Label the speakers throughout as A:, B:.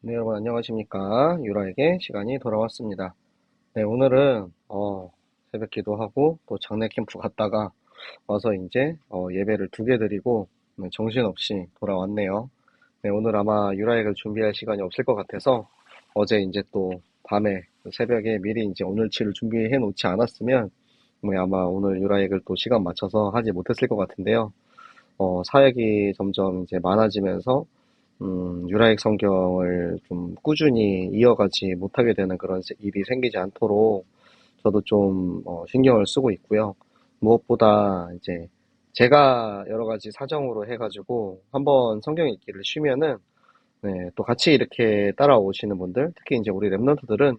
A: 네, 여러분 안녕하십니까. 유라에게 시간이 돌아왔습니다. 네, 오늘은 새벽 기도하고 또 장례 캠프 갔다가 와서 이제 예배를 2개 드리고 정신없이 돌아왔네요. 네, 오늘 아마 유라에게 준비할 시간이 없을 것 같아서 어제 이제 또 밤에 새벽에 미리 이제 오늘치를 준비해 놓지 않았으면 아마 오늘 유라에게 또 시간 맞춰서 하지 못했을 것 같은데요. 사역이 점점 이제 많아지면서 유라익 성경을 좀 꾸준히 이어가지 못하게 되는 그런 일이 생기지 않도록 저도 좀 신경을 쓰고 있고요. 무엇보다 이제 제가 여러 가지 사정으로 해가지고 한번 성경 읽기를 쉬면은 네, 또 같이 이렇게 따라오시는 분들, 특히 이제 우리 랩런트들은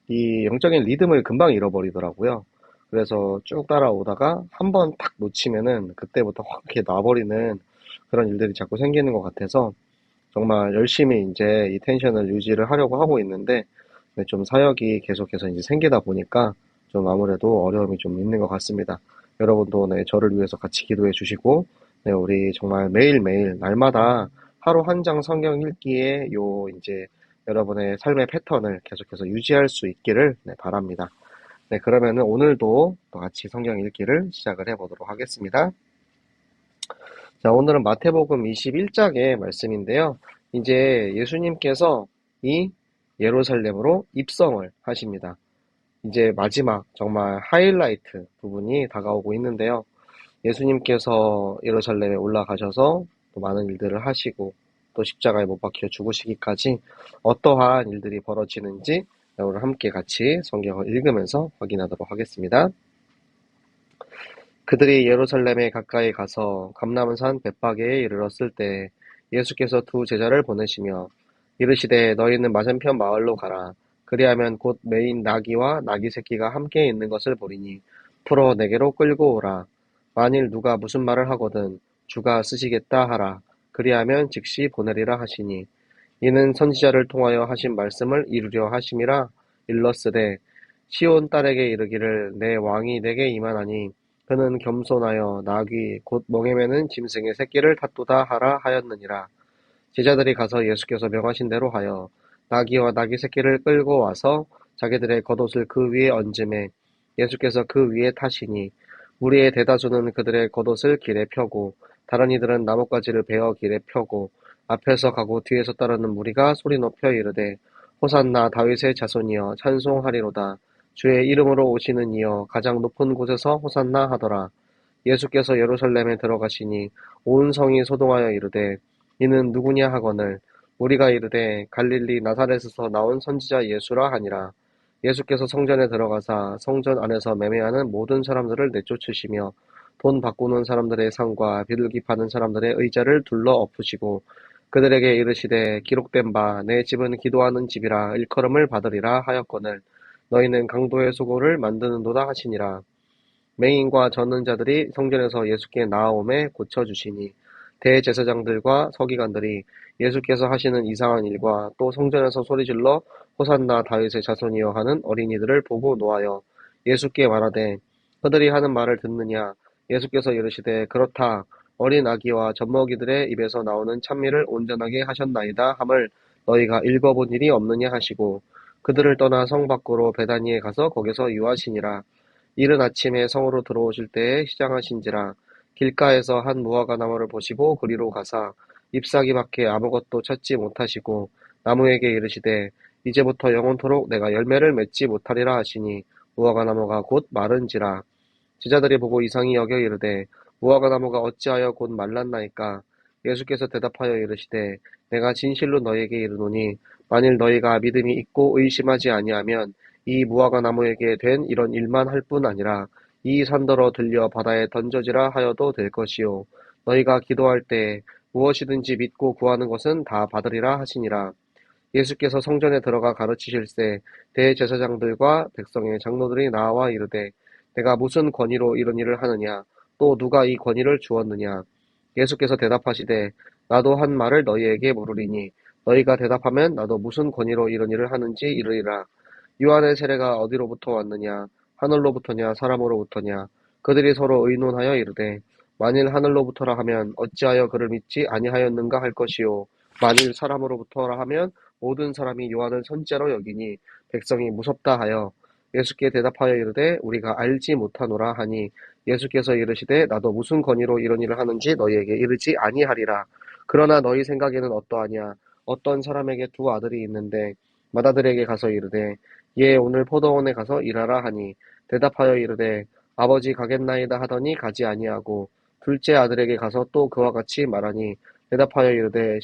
A: 이 영적인 리듬을 금방 잃어버리더라고요. 그래서 쭉 따라오다가 한번 탁 놓치면은 그때부터 확 이렇게 놔버리는 그런 일들이 자꾸 생기는 것 같아서 정말 열심히 이제 이 텐션을 유지를 하려고 하고 있는데, 네, 좀 사역이 계속해서 이제 생기다 보니까 좀 아무래도 어려움이 좀 있는 것 같습니다. 여러분도 네, 저를 위해서 같이 기도해 주시고, 네, 우리 정말 매일매일, 날마다 하루 한 장 성경 읽기에 요 이제 여러분의 삶의 패턴을 계속해서 유지할 수 있기를 네, 바랍니다. 네, 그러면은 오늘도 또 같이 성경 읽기를 시작을 해보도록 하겠습니다. 자, 오늘은 마태복음 21장의 말씀인데요. 이제 예수님께서 이 예루살렘으로 입성을 하십니다. 이제 마지막 정말 하이라이트 부분이 다가오고 있는데요. 예수님께서 예루살렘에 올라가셔서 또 많은 일들을 하시고 또 십자가에 못 박혀 죽으시기까지 어떠한 일들이 벌어지는지 오늘 함께 같이 성경을 읽으면서 확인하도록 하겠습니다. 그들이 예루살렘에 가까이 가서 감람산 벳바게에 이르렀을 때 예수께서 두 제자를 보내시며 이르시되 너희는 맞은편 마을로 가라. 그리하면 곧 메인 나귀와 나귀 새끼가 함께 있는 것을 보리니 풀어 내게로 끌고 오라. 만일 누가 무슨 말을 하거든 주가 쓰시겠다 하라. 그리하면 즉시 보내리라 하시니 이는 선지자를 통하여 하신 말씀을 이루려 하심이라. 일렀으되 시온 딸에게 이르기를 내 왕이 내게 임하나니 그는 겸손하여 나귀 곧 멍에 매는 짐승의 새끼를 탔도다 하라 하였느니라. 제자들이 가서 예수께서 명하신 대로 하여 나귀와 나귀 새끼를 끌고 와서 자기들의 겉옷을 그 위에 얹음에 예수께서 그 위에 타시니 무리의 대다수는 그들의 겉옷을 길에 펴고 다른 이들은 나뭇가지를 베어 길에 펴고 앞에서 가고 뒤에서 따르는 무리가 소리 높여 이르되 호산나 다윗의 자손이여 찬송하리로다. 주의 이름으로 오시는 이여 가장 높은 곳에서 호산나 하더라. 예수께서 예루살렘에 들어가시니 온 성이 소동하여 이르되 이는 누구냐 하거늘 우리가 이르되 갈릴리 나사렛에서 나온 선지자 예수라 하니라. 예수께서 성전에 들어가사 성전 안에서 매매하는 모든 사람들을 내쫓으시며 돈 바꾸는 사람들의 상과 비둘기 파는 사람들의 의자를 둘러 엎으시고 그들에게 이르시되 기록된 바 내 집은 기도하는 집이라 일컬음을 받으리라 하였거늘 너희는 강도의 수고를 만드는도다 하시니라. 맹인과 젖는 자들이 성전에서 예수께 나아오매 고쳐주시니 대제사장들과 서기관들이 예수께서 하시는 이상한 일과 또 성전에서 소리질러 호산나 다윗의 자손이여 하는 어린이들을 보고 노하여 예수께 말하되 그들이 하는 말을 듣느냐. 예수께서 이르시되 그렇다. 어린 아기와 젖먹이들의 입에서 나오는 찬미를 온전하게 하셨나이다 함을 너희가 읽어본 일이 없느냐 하시고 그들을 떠나 성 밖으로 베다니에 가서 거기서 유하시니라. 이른 아침에 성으로 들어오실 때에 시장하신지라. 길가에서 한 무화과 나무를 보시고 그리로 가사 잎사귀 밖에 아무것도 찾지 못하시고 나무에게 이르시되 이제부터 영원토록 내가 열매를 맺지 못하리라 하시니 무화과 나무가 곧 마른지라. 제자들이 보고 이상히 여겨 이르되 무화과 나무가 어찌하여 곧 말랐나이까. 예수께서 대답하여 이르시되 내가 진실로 너희에게 이르노니 만일 너희가 믿음이 있고 의심하지 아니하면 이 무화과 나무에게 된 이런 일만 할 뿐 아니라 이 산더러 들려 바다에 던져지라 하여도 될 것이요 너희가 기도할 때 무엇이든지 믿고 구하는 것은 다 받으리라 하시니라. 예수께서 성전에 들어가 가르치실세 대제사장들과 백성의 장로들이 나와 이르되 내가 무슨 권위로 이런 일을 하느냐 또 누가 이 권위를 주었느냐. 예수께서 대답하시되 나도 한 말을 너희에게 물으리니 너희가 대답하면 나도 무슨 권위로 이런 일을 하는지 이르리라. 요한의 세례가 어디로부터 왔느냐 하늘로부터냐 사람으로부터냐. 그들이 서로 의논하여 이르되 만일 하늘로부터라 하면 어찌하여 그를 믿지 아니하였는가 할 것이요 만일 사람으로부터라 하면 모든 사람이 요한을 선지자로 여기니 백성이 무섭다 하여 예수께 대답하여 이르되 우리가 알지 못하노라 하니 예수께서 이르시되 나도 무슨 권위로 이런 일을 하는지 너희에게 이르지 아니하리라. 그러나 너희 생각에는 어떠하냐. 어떤 사람에게 두 아들이 있는데 맏아들에게 가서 이르되 얘 오늘 포도원에 가서 일하라 하니 대답하여 이르되 아버지 가겠나이다 하더니 가지 아니하고 둘째 아들에게 가서 또 그와 같이 말하니 대답하여 이르되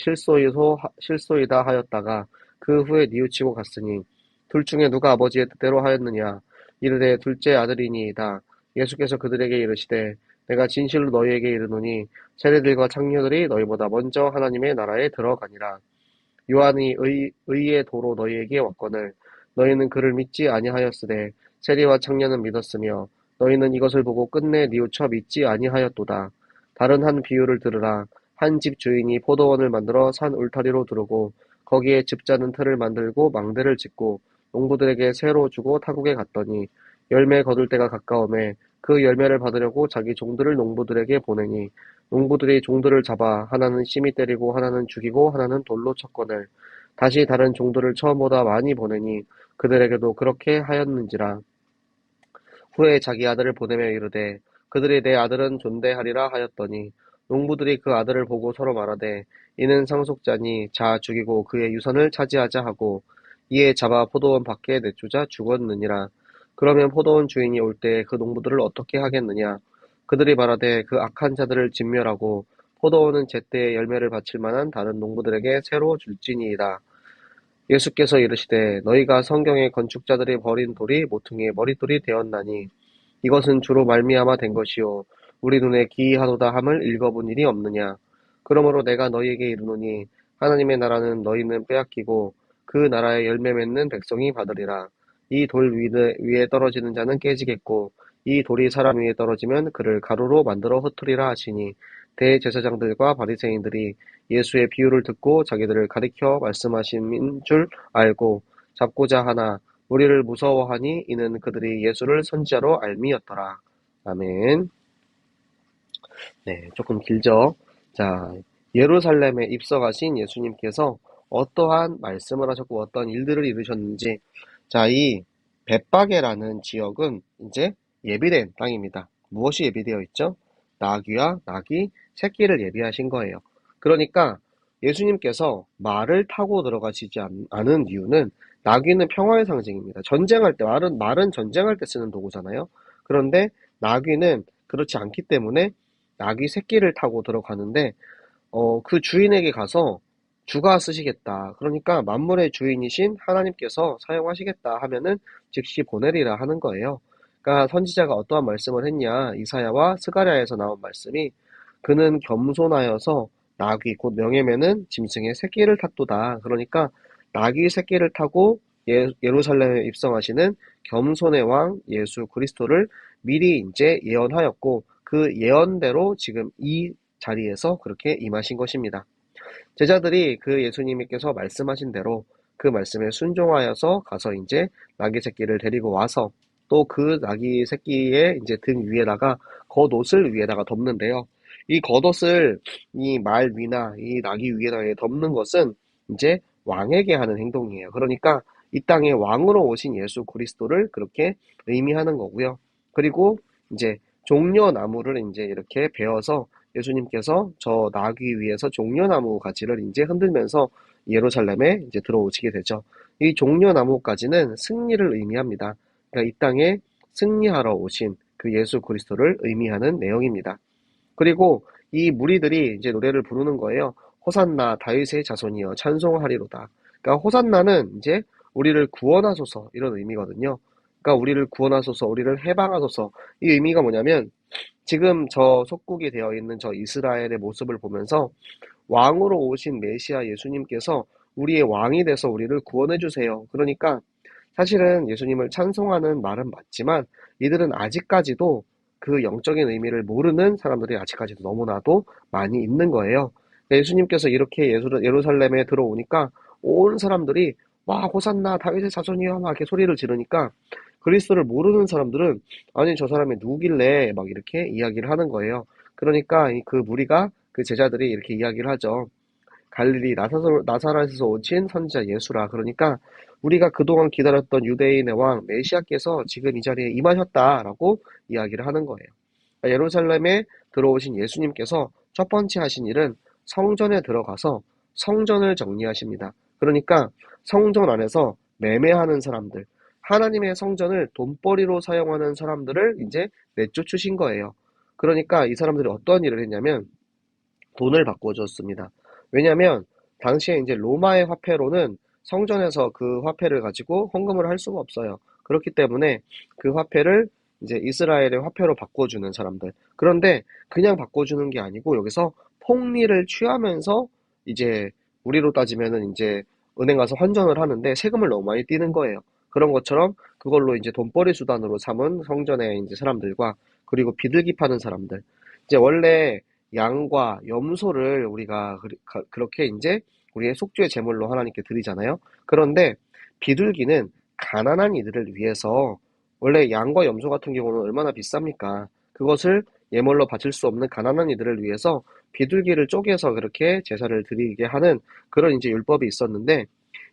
A: 실소이다 하였다가 그 후에 뉘우치고 갔으니 둘 중에 누가 아버지의 뜻대로 하였느냐. 이르되 둘째 아들이니이다. 예수께서 그들에게 이르시되 내가 진실로 너희에게 이르노니 세리들과 창녀들이 너희보다 먼저 하나님의 나라에 들어가니라. 요한이 의의 도로 너희에게 왔거늘 너희는 그를 믿지 아니하였으되 세리와 창녀는 믿었으며 너희는 이것을 보고 끝내 뉘우쳐 믿지 아니하였도다. 다른 한 비유를 들으라. 한 집 주인이 포도원을 만들어 산 울타리로 두르고 거기에 즙자는 틀을 만들고 망대를 짓고 농부들에게 새로 주고 타국에 갔더니 열매 거둘 때가 가까우매 그 열매를 받으려고 자기 종들을 농부들에게 보내니 농부들이 종들을 잡아 하나는 심히 때리고 하나는 죽이고 하나는 돌로 쳤거늘 다시 다른 종들을 처음보다 많이 보내니 그들에게도 그렇게 하였는지라. 후에 자기 아들을 보내며 이르되 그들이 내 아들은 존대하리라 하였더니 농부들이 그 아들을 보고 서로 말하되 이는 상속자니 자 죽이고 그의 유산을 차지하자 하고 이에 잡아 포도원 밖에 내쫓아 죽었느니라. 그러면 포도원 주인이 올 때 그 농부들을 어떻게 하겠느냐. 그들이 말하되 그 악한 자들을 진멸하고 포도원은 제때에 열매를 바칠 만한 다른 농부들에게 새로 줄지니이다. 예수께서 이르시되 너희가 성경의 건축자들이 버린 돌이 모퉁이의 머릿돌이 되었나니 이것은 주로 말미암아 된 것이요 우리 눈에 기이하도다 함을 읽어본 일이 없느냐. 그러므로 내가 너희에게 이르노니 하나님의 나라는 너희는 빼앗기고 그 나라의 열매 맺는 백성이 받으리라. 이 돌 위에 떨어지는 자는 깨지겠고 이 돌이 사람 위에 떨어지면 그를 가루로 만들어 흩으리라 하시니 대제사장들과 바리새인들이 예수의 비유를 듣고 자기들을 가리켜 말씀하신 줄 알고 잡고자 하나 우리를 무서워하니 이는 그들이 예수를 선지자로 알미였더라. 아멘. 네, 조금 길죠? 자, 예루살렘에 입성하신 예수님께서 어떠한 말씀을 하셨고 어떤 일들을 이루셨는지. 자, 이 벳바게라는 지역은 이제 예비된 땅입니다. 무엇이 예비되어 있죠? 나귀와 나귀 새끼를 예비하신 거예요. 그러니까 예수님께서 말을 타고 들어가시지 않은 이유는 나귀는 평화의 상징입니다. 전쟁할 때, 말은 전쟁할 때 쓰는 도구잖아요. 그런데 나귀는 그렇지 않기 때문에 나귀 새끼를 타고 들어가는데, 그 주인에게 가서 주가 쓰시겠다. 그러니까 만물의 주인이신 하나님께서 사용하시겠다 하면은 즉시 보내리라 하는 거예요. 그러니까 선지자가 어떠한 말씀을 했냐. 이사야와 스가랴에서 나온 말씀이 그는 겸손하여서 나귀 곧 명예매는 짐승의 새끼를 탔도다. 그러니까 나귀 새끼를 타고 예루살렘에 입성하시는 겸손의 왕 예수 그리스도를 미리 이제 예언하였고 그 예언대로 지금 이 자리에서 그렇게 임하신 것입니다. 제자들이 그 예수님께서 말씀하신 대로 그 말씀에 순종하여서 가서 이제 나귀 새끼를 데리고 와서 또 그 나귀 새끼의 이제 등 위에다가 겉옷을 위에다가 덮는데요. 이 겉옷을 이 말 위나 이 나귀 위에다가 덮는 것은 이제 왕에게 하는 행동이에요. 그러니까 이 땅에 왕으로 오신 예수 그리스도를 그렇게 의미하는 거고요. 그리고 이제 종려나무를 이제 이렇게 베어서 예수님께서 저 나귀 위에서 종려나무 가지를 이제 흔들면서 예루살렘에 이제 들어오시게 되죠. 이 종려나무까지는 승리를 의미합니다. 그러니까 이 땅에 승리하러 오신 그 예수 그리스도를 의미하는 내용입니다. 그리고 이 무리들이 이제 노래를 부르는 거예요. 호산나 다윗의 자손이여 찬송하리로다. 그러니까 호산나는 이제 우리를 구원하소서 이런 의미거든요. 그러니까 우리를 구원하소서, 우리를 해방하소서. 이 의미가 뭐냐면 지금 저 속국이 되어 있는 저 이스라엘의 모습을 보면서 왕으로 오신 메시아 예수님께서 우리의 왕이 돼서 우리를 구원해 주세요. 그러니까 사실은 예수님을 찬송하는 말은 맞지만 이들은 아직까지도 그 영적인 의미를 모르는 사람들이 아직까지도 너무나도 많이 있는 거예요. 예수님께서 이렇게 예루살렘에 들어오니까 온 사람들이 와 호산나 다윗의 자손이여 막 이렇게 소리를 지르니까 그리스도를 모르는 사람들은 아니 저 사람이 누구길래 막 이렇게 이야기를 하는 거예요. 그러니까 그 무리가 그 제자들이 이렇게 이야기를 하죠. 갈릴리 나사렛에서 오신 선지자 예수라. 그러니까 우리가 그동안 기다렸던 유대인의 왕 메시아께서 지금 이 자리에 임하셨다라고 이야기를 하는 거예요. 그러니까 예루살렘에 들어오신 예수님께서 첫 번째 하신 일은 성전에 들어가서 성전을 정리하십니다. 그러니까 성전 안에서 매매하는 사람들, 하나님의 성전을 돈벌이로 사용하는 사람들을 이제 내쫓으신 거예요. 그러니까 이 사람들이 어떤 일을 했냐면 돈을 바꿔줬습니다. 왜냐하면 당시에 이제 로마의 화폐로는 성전에서 그 화폐를 가지고 헌금을 할 수가 없어요. 그렇기 때문에 그 화폐를 이제 이스라엘의 화폐로 바꿔주는 사람들. 그런데 그냥 바꿔주는 게 아니고 여기서 폭리를 취하면서 이제 우리로 따지면은 이제 은행 가서 환전을 하는데 세금을 너무 많이 떼는 거예요. 그런 것처럼 그걸로 이제 돈벌이 수단으로 삼은 성전의 이제 사람들과 그리고 비둘기 파는 사람들. 이제 원래 양과 염소를 우리가 그렇게 이제 우리의 속죄의 제물로 하나님께 드리잖아요. 그런데 비둘기는 가난한 이들을 위해서 원래 양과 염소 같은 경우는 얼마나 비쌉니까? 그것을 예물로 바칠 수 없는 가난한 이들을 위해서 비둘기를 쪼개서 그렇게 제사를 드리게 하는 그런 이제 율법이 있었는데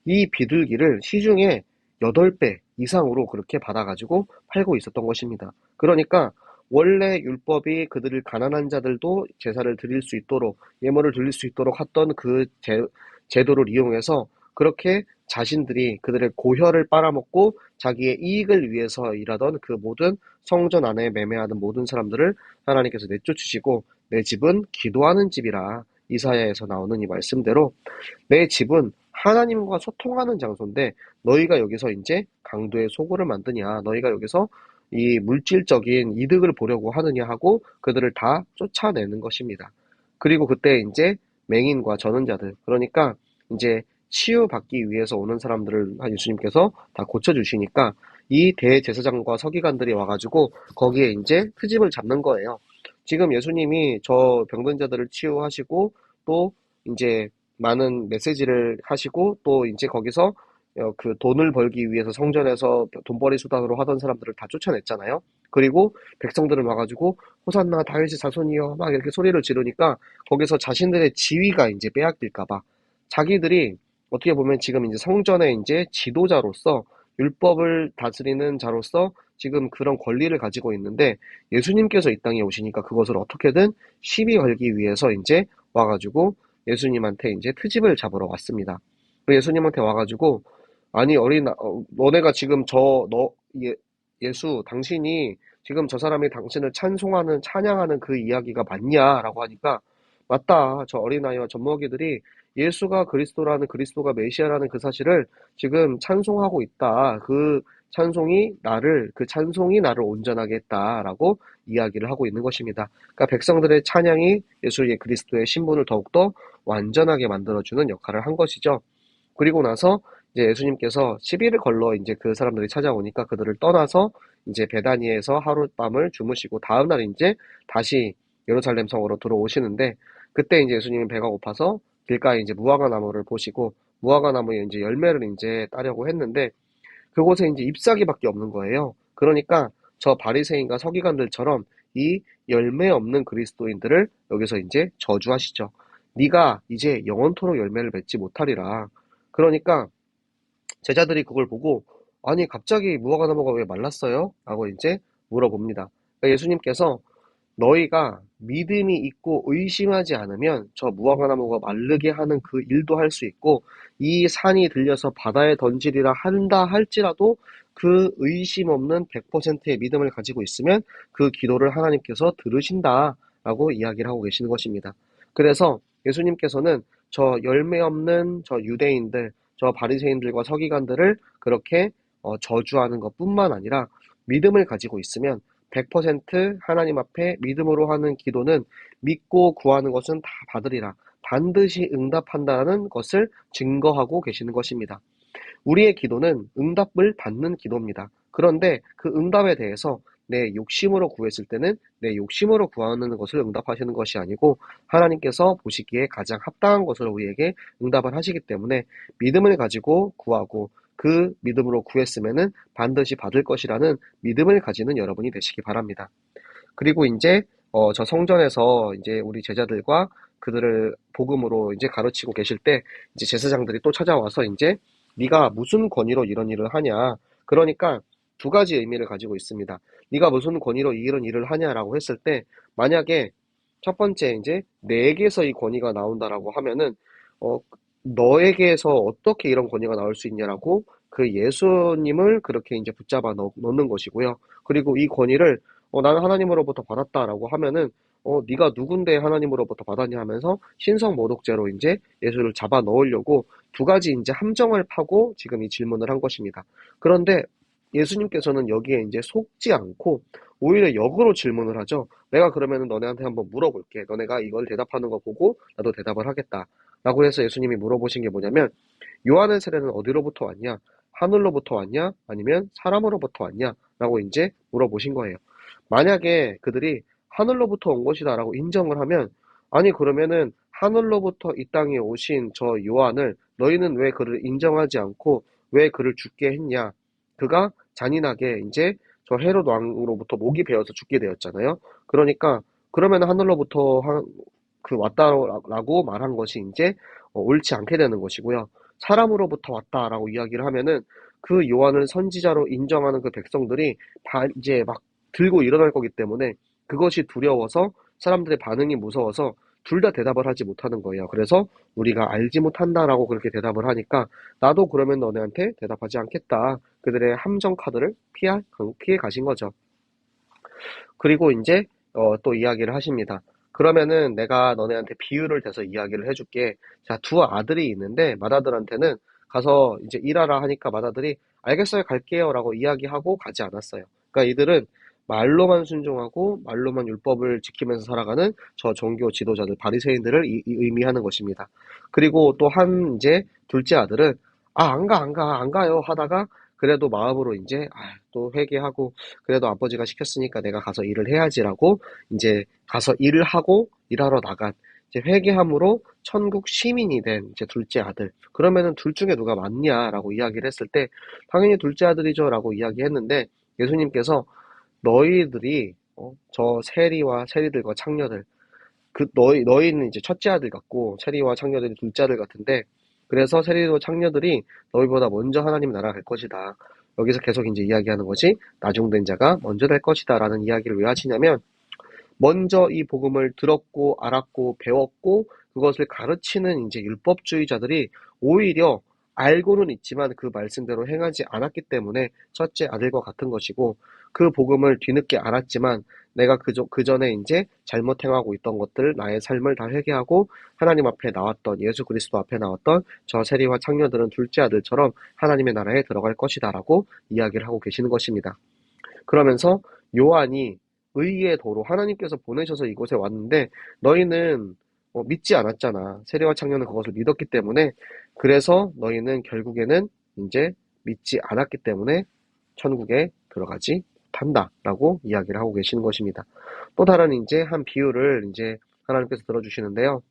A: 이 비둘기를 시중에 8배 이상으로 그렇게 받아가지고 팔고 있었던 것입니다. 그러니까 원래 율법이 그들을 가난한 자들도 제사를 드릴 수 있도록 예물을 드릴 수 있도록 했던 그 제도를 이용해서 그렇게 자신들이 그들의 고혈을 빨아먹고 자기의 이익을 위해서 일하던 그 모든 성전 안에 매매하는 모든 사람들을 하나님께서 내쫓으시고 내 집은 기도하는 집이라 이사야에서 나오는 이 말씀대로 내 집은 하나님과 소통하는 장소인데 너희가 여기서 이제 강도의 소굴을 만드냐 너희가 여기서 이 물질적인 이득을 보려고 하느냐 하고 그들을 다 쫓아내는 것입니다. 그리고 그때 이제 맹인과 전원자들 그러니까 이제 치유받기 위해서 오는 사람들을 예수님께서 다 고쳐주시니까 이 대제사장과 서기관들이 와가지고 거기에 이제 트집을 잡는 거예요. 지금 예수님이 저 병든 자들을 치유하시고 또 이제 많은 메시지를 하시고 또 이제 거기서 그 돈을 벌기 위해서 성전에서 돈벌이 수단으로 하던 사람들을 다 쫓아냈잖아요. 그리고 백성들을 와가지고 호산나 다윗의 자손이여 막 이렇게 소리를 지르니까 거기서 자신들의 지위가 이제 빼앗길까봐 자기들이 어떻게 보면 지금 이제 성전의 이제 지도자로서 율법을 다스리는 자로서 지금 그런 권리를 가지고 있는데 예수님께서 이 땅에 오시니까 그것을 어떻게든 시비 걸기 위해서 이제 와가지고 예수님한테 이제 트집을 잡으러 왔습니다. 예수님한테 와가지고 아니 너네가 지금 예수 당신이 지금 저 사람이 당신을 찬송하는 찬양하는 그 이야기가 맞냐라고 하니까 맞다. 저 어린아이와 젖먹이들이 예수가 그리스도라는 그리스도가 메시아라는 그 사실을 지금 찬송하고 있다. 그 찬송이 나를 온전하게 했다라고 이야기를 하고 있는 것입니다. 그러니까 백성들의 찬양이 예수의 그리스도의 신분을 더욱더 완전하게 만들어주는 역할을 한 것이죠. 그리고 나서 이제 예수님께서 시비를 걸러 이제 그 사람들이 찾아오니까 그들을 떠나서 이제 베다니에서 하룻밤을 주무시고 다음날 이제 다시 예루살렘 성으로 들어오시는데 그때 이제 예수님이 배가 고파서 길가에 이제 무화과 나무를 보시고 무화과 나무에 이제 열매를 이제 따려고 했는데 그곳에 이제 잎사귀밖에 없는 거예요. 그러니까 저 바리새인과 서기관들처럼 이 열매 없는 그리스도인들을 여기서 이제 저주하시죠. 네가 이제 영원토록 열매를 맺지 못하리라. 그러니까 제자들이 그걸 보고 아니 갑자기 무화과 나무가 왜 말랐어요? 라고 이제 물어봅니다. 그러니까 예수님께서 너희가 믿음이 있고 의심하지 않으면 저 무화과 나무가 마르게 하는 그 일도 할 수 있고 이 산이 들려서 바다에 던지리라 한다 할지라도 그 의심 없는 100%의 믿음을 가지고 있으면 그 기도를 하나님께서 들으신다라고 이야기를 하고 계시는 것입니다. 그래서 예수님께서는 저 열매 없는 저 유대인들, 저 바리새인들과 서기관들을 그렇게 저주하는 것뿐만 아니라 믿음을 가지고 있으면 100% 하나님 앞에 믿음으로 하는 기도는 믿고 구하는 것은 다 받으리라. 반드시 응답한다는 것을 증거하고 계시는 것입니다. 우리의 기도는 응답을 받는 기도입니다. 그런데 그 응답에 대해서 내 욕심으로 구했을 때는 내 욕심으로 구하는 것을 응답하시는 것이 아니고 하나님께서 보시기에 가장 합당한 것으로 우리에게 응답을 하시기 때문에 믿음을 가지고 구하고 그 믿음으로 구했으면은 반드시 받을 것이라는 믿음을 가지는 여러분이 되시기 바랍니다. 그리고 이제 저 성전에서 이제 우리 제자들과 그들을 복음으로 이제 가르치고 계실 때 이제 제사장들이 또 찾아와서 이제 네가 무슨 권위로 이런 일을 하냐. 그러니까 두 가지 의미를 가지고 있습니다. 네가 무슨 권위로 이런 일을 하냐라고 했을 때 만약에 첫 번째 이제 내게서 이 권위가 나온다라고 하면은 어 너에게서 어떻게 이런 권위가 나올 수 있냐라고 그 예수님을 그렇게 이제 붙잡아 넣는 것이고요. 그리고 이 권위를 나는 하나님으로부터 받았다라고 하면은 네가 누군데 하나님으로부터 받았냐 하면서 신성 모독죄로 이제 예수를 잡아 넣으려고 두 가지 이제 함정을 파고 지금 이 질문을 한 것입니다. 그런데 예수님께서는 여기에 이제 속지 않고 오히려 역으로 질문을 하죠. 내가 그러면은 너네한테 한번 물어볼게. 너네가 이걸 대답하는 거 보고 나도 대답을 하겠다. 라고 해서 예수님이 물어보신 게 뭐냐면 요한의 세례는 어디로부터 왔냐? 하늘로부터 왔냐? 아니면 사람으로부터 왔냐? 라고 이제 물어보신 거예요. 만약에 그들이 하늘로부터 온 것이다라고 인정을 하면 아니 그러면은 하늘로부터 이 땅에 오신 저 요한을 너희는 왜 그를 인정하지 않고 왜 그를 죽게 했냐? 그가 잔인하게 이제 저 헤롯 왕으로부터 목이 베어서 죽게 되었잖아요. 그러니까 그러면 하늘로부터 그 왔다라고 말한 것이 이제 옳지 않게 되는 것이고요. 사람으로부터 왔다라고 이야기를 하면은 그 요한을 선지자로 인정하는 그 백성들이 이제 막 들고 일어날 거기 때문에 그것이 두려워서 사람들의 반응이 무서워서 둘 다 대답을 하지 못하는 거예요. 그래서 우리가 알지 못한다라고 그렇게 대답을 하니까 나도 그러면 너네한테 대답하지 않겠다. 그들의 함정 카드를 피해 가신 거죠. 그리고 이제 또 이야기를 하십니다. 그러면은 내가 너네한테 비유를 대서 이야기를 해줄게. 자, 두 아들이 있는데 맏아들한테는 가서 이제 일하라 하니까 맏아들이 알겠어요, 갈게요라고 이야기하고 가지 않았어요. 그러니까 이들은 말로만 순종하고 말로만 율법을 지키면서 살아가는 저 종교 지도자들 바리새인들을 의미하는 것입니다. 그리고 또 한 이제 둘째 아들은 안 가요 하다가 그래도 마음으로 이제 또 회개하고 그래도 아버지가 시켰으니까 내가 가서 일을 해야지라고 이제 가서 일을 하고 일하러 나간 이제 회개함으로 천국 시민이 된 이제 둘째 아들. 그러면은 둘 중에 누가 맞냐라고 이야기를 했을 때 당연히 둘째 아들이죠라고 이야기했는데 예수님께서 너희들이 저 세리들과 창녀들 그 너희는 이제 첫째 아들 같고 세리와 창녀들이 둘째 아들 같은데 그래서 세리와 창녀들이 너희보다 먼저 하나님 나라 갈 것이다. 여기서 계속 이제 이야기하는 것이 나중된 자가 먼저 될 것이다라는 이야기를 왜 하시냐면 먼저 이 복음을 들었고 알았고 배웠고 그것을 가르치는 이제 율법주의자들이 오히려 알고는 있지만 그 말씀대로 행하지 않았기 때문에 첫째 아들과 같은 것이고 그 복음을 뒤늦게 알았지만 내가 그 전에 이제 잘못 행하고 있던 것들 나의 삶을 다 회개하고 하나님 앞에 나왔던 예수 그리스도 앞에 나왔던 저 세리와 창녀들은 둘째 아들처럼 하나님의 나라에 들어갈 것이다라고 이야기를 하고 계시는 것입니다. 그러면서 요한이 의의 도로 하나님께서 보내셔서 이곳에 왔는데 너희는 믿지 않았잖아. 세리와 창녀는 그것을 믿었기 때문에 그래서 너희는 결국에는 이제 믿지 않았기 때문에 천국에 들어가지 못한다라고 이야기를 하고 계시는 것입니다. 또 다른 이제 한 비유를 이제 하나님께서 들어주시는데요.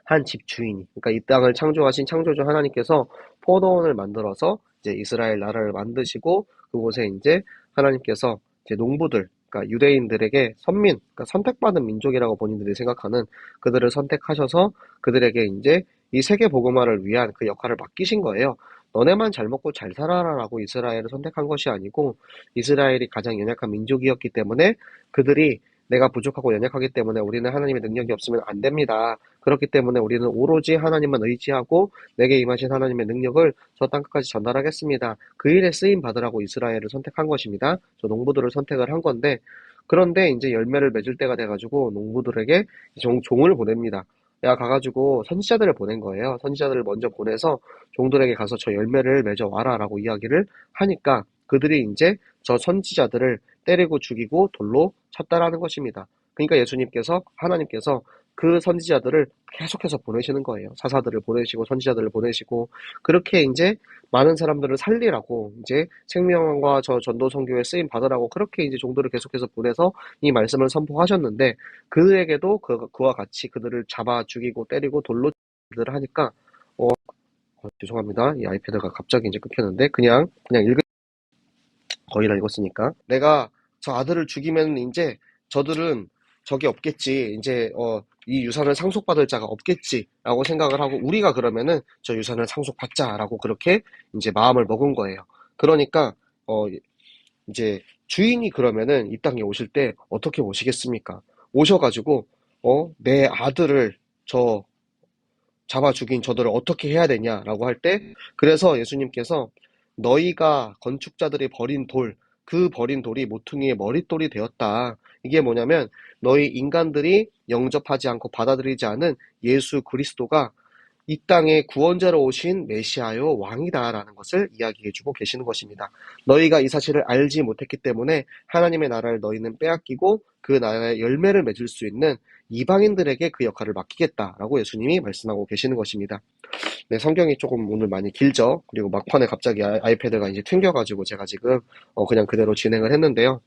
A: 한 집주인이 그러니까 이 땅을 창조하신 창조주 하나님께서 포도원을 만들어서 이제 이스라엘 나라를 만드시고 그곳에 이제 하나님께서 이제 농부들 그러니까 유대인들에게 그러니까 선택받은 민족이라고 본인들이 생각하는 그들을 선택하셔서 그들에게 이제 이 세계 복음화를 위한 그 역할을 맡기신 거예요. 너네만 잘 먹고 잘 살아라라고 이스라엘을 선택한 것이 아니고 이스라엘이 가장 연약한 민족이었기 때문에 그들이 내가 부족하고 연약하기 때문에 우리는 하나님의 능력이 없으면 안 됩니다. 그렇기 때문에 우리는 오로지 하나님만 의지하고 내게 임하신 하나님의 능력을 저 땅끝까지 전달하겠습니다. 그 일에 쓰임 받으라고 이스라엘을 선택한 것입니다. 저 농부들을 선택을 한 건데 그런데 이제 열매를 맺을 때가 돼가지고 농부들에게 종을 보냅니다. 야 가가지고 선지자들을 보낸 거예요. 선지자들을 먼저 보내서 종들에게 가서 저 열매를 맺어 와라라고 이야기를 하니까 그들이 이제 저 선지자들을 때리고 죽이고 돌로 쳤다라는 것입니다. 그러니까 하나님께서 그 선지자들을 계속해서 보내시는 거예요. 사사들을 보내시고 선지자들을 보내시고 그렇게 이제 많은 사람들을 살리라고 이제 생명과 저 전도 선교에 쓰임 받으라고 그렇게 이제 종들을 계속해서 보내서 이 말씀을 선포하셨는데 그에게도 그와 같이 그들을 잡아 죽이고 때리고 돌로 를 하니까 죄송합니다. 이 아이패드가 갑자기 이제 끊겼는데 그냥 거의 다 읽었으니까 내가 저 아들을 죽이면 이제 저들은 적이 없겠지. 이제 이 유산을 상속받을 자가 없겠지라고 생각을 하고 우리가 그러면은 저 유산을 상속받자라고 그렇게 이제 마음을 먹은 거예요. 그러니까 어 이제 주인이 그러면은 이 땅에 오실 때 어떻게 오시겠습니까? 오셔가지고 내 아들을 저 잡아 죽인 저들을 어떻게 해야 되냐라고 할 때 그래서 예수님께서 너희가 건축자들이 버린 돌, 그 버린 돌이 모퉁이의 머릿돌이 되었다. 이게 뭐냐면 너희 인간들이 영접하지 않고 받아들이지 않은 예수 그리스도가 이 땅에 구원자로 오신 메시아요 왕이다라는 것을 이야기해주고 계시는 것입니다. 너희가 이 사실을 알지 못했기 때문에 하나님의 나라를 너희는 빼앗기고 그 나라의 열매를 맺을 수 있는 이방인들에게 그 역할을 맡기겠다라고 예수님이 말씀하고 계시는 것입니다. 네, 성경이 조금 오늘 많이 길죠. 그리고 막판에 갑자기 아이패드가 이제 튕겨가지고 제가 지금 그냥 그대로 진행을 했는데요.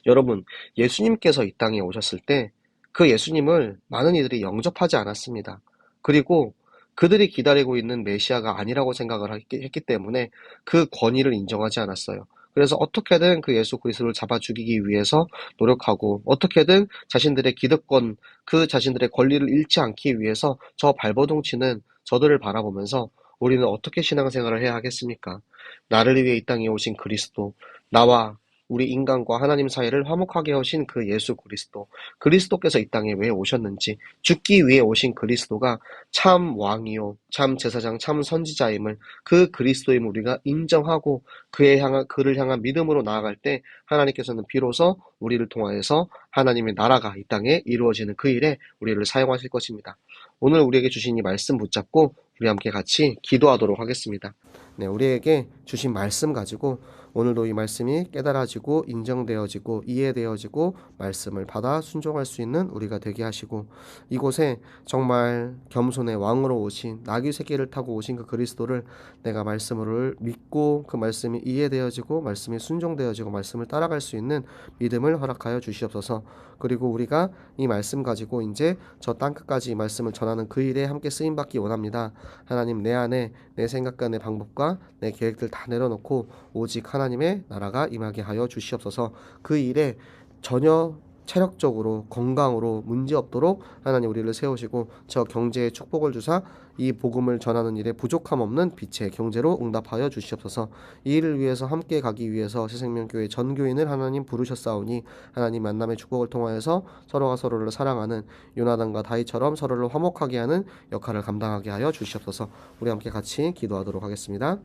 A: 여러분, 예수님께서 이 땅에 오셨을 때 그 예수님을 많은 이들이 영접하지 않았습니다. 그리고 그들이 기다리고 있는 메시아가 아니라고 생각을 했기 때문에 그 권위를 인정하지 않았어요. 그래서 어떻게든 그 예수 그리스도를 잡아 죽이기 위해서 노력하고 어떻게든 자신들의 기득권, 그 자신들의 권리를 잃지 않기 위해서 저 발버둥 치는 저들을 바라보면서 우리는 어떻게 신앙생활을 해야 하겠습니까? 나를 위해 이 땅에 오신 그리스도, 나와 우리 인간과 하나님 사이를 화목하게 하신 그 예수 그리스도, 그리스도께서 이 땅에 왜 오셨는지, 죽기 위해 오신 그리스도가 참 왕이요, 참 제사장, 참 선지자임을, 그 그리스도임을 우리가 인정하고 그를 향한 믿음으로 나아갈 때 하나님께서는 비로소 우리를 통하여서 하나님의 나라가 이 땅에 이루어지는 그 일에 우리를 사용하실 것입니다. 오늘 우리에게 주신 이 말씀 붙잡고 우리 함께 같이 기도하도록 하겠습니다. 네, 우리에게 주신 말씀 가지고 오늘도 이 말씀이 깨달아지고 인정되어지고 이해되어지고 말씀을 받아 순종할 수 있는 우리가 되게 하시고 이곳에 정말 겸손의 왕으로 오신 나귀 새끼를 타고 오신 그 그리스도를 내가 말씀을 믿고 그 말씀이 이해되어지고 말씀이 순종되어지고 말씀을 따라갈 수 있는 믿음을 허락하여 주시옵소서. 그리고 우리가 이 말씀 가지고 이제 저 땅끝까지 이 말씀을 전하는 그 일에 함께 쓰임받기 원합니다. 하나님 내 안에 내 생각과 내 방법과 내 계획들 다 내려놓고 오직 하나님의 나라가 임하게 하여 주시옵소서. 그 일에 전혀 체력적으로 건강으로 문제없도록 하나님 우리를 세우시고 저 경제의 축복을 주사 이 복음을 전하는 일에 부족함 없는 빛의 경제로 응답하여 주시옵소서. 이 일을 위해서 함께 가기 위해서 새생명교회 전 교인을 하나님 부르셨사오니 하나님 만남의 축복을 통하여서 서로가 서로를 사랑하는 요나단과 다윗처럼 서로를 화목하게 하는 역할을 감당하게 하여 주시옵소서. 우리 함께 같이 기도하도록 하겠습니다.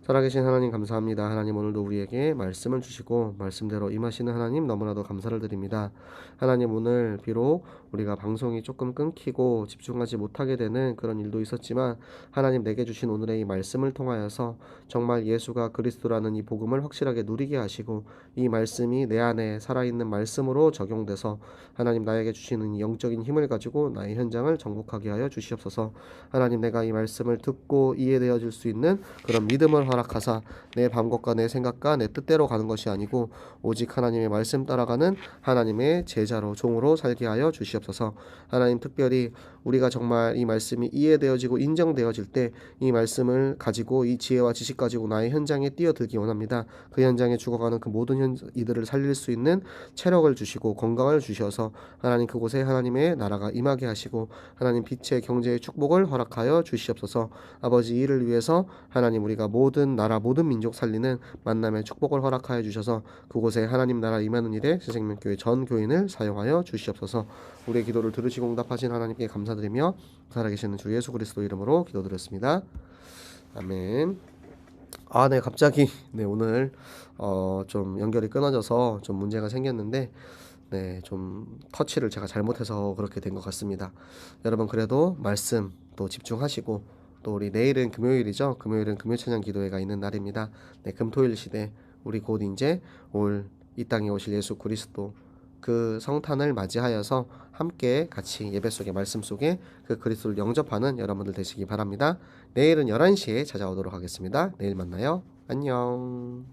A: 살아계신 하나님 감사합니다. 하나님 오늘도 우리에게 말씀을 주시고 말씀대로 임하시는 하나님 너무나도 감사를 드립니다. 하나님 오늘 비록 우리가 방송이 조금 끊기고 집중하지 못하게 되는 그런 일도 있었지만 하나님 내게 주신 오늘의 이 말씀을 통하여서 정말 예수가 그리스도라는 이 복음을 확실하게 누리게 하시고 이 말씀이 내 안에 살아있는 말씀으로 적용돼서 하나님 나에게 주시는 이 영적인 힘을 가지고 나의 현장을 정복하게 하여 주시옵소서. 하나님 내가 이 말씀을 듣고 이해되어질 수 있는 그런 믿음을 허락하사 내 방법과 내 생각과 내 뜻대로 가는 것이 아니고 오직 하나님의 말씀 따라가는 하나님의 제자로 종으로 살게 하여 주시옵소서. 하나님 특별히 우리가 정말 이 말씀이 이해되어지고 인정되어질 때 이 말씀을 가지고 이 지혜와 지식 가지고 나의 현장에 뛰어들기 원합니다. 그 현장에 죽어가는 그 모든 이들을 살릴 수 있는 체력을 주시고 건강을 주셔서 하나님 그곳에 하나님의 나라가 임하게 하시고 하나님 빛의 경제의 축복을 허락하여 주시옵소서. 아버지 이를 위해서 하나님 우리가 모든 나라 모든 민족 살리는 만남의 축복을 허락하여 주셔서 그곳에 하나님 나라 임하는 일에 새생명교회 전 교인을 사용하여 주시옵소서. 우리의 기도를 들으시고 응답하신 하나님께 감사드리며 살아계시는 주 예수 그리스도 이름으로 기도드렸습니다. 아멘. 네, 갑자기 오늘 좀 연결이 끊어져서 좀 문제가 생겼는데 좀 터치를 제가 잘못해서 그렇게 된 것 같습니다. 여러분 그래도 말씀 또 집중하시고 또 우리 내일은 금요일이죠. 금요일은 금요찬양 기도회가 있는 날입니다. 금토일 시대 우리 곧 이제 이 땅에 오실 예수 그리스도 그 성탄을 맞이하여서 함께 같이 예배 속에 말씀 속에 그 그리스도를 영접하는 여러분들 되시기 바랍니다. 내일은 11시에 찾아오도록 하겠습니다. 내일 만나요. 안녕.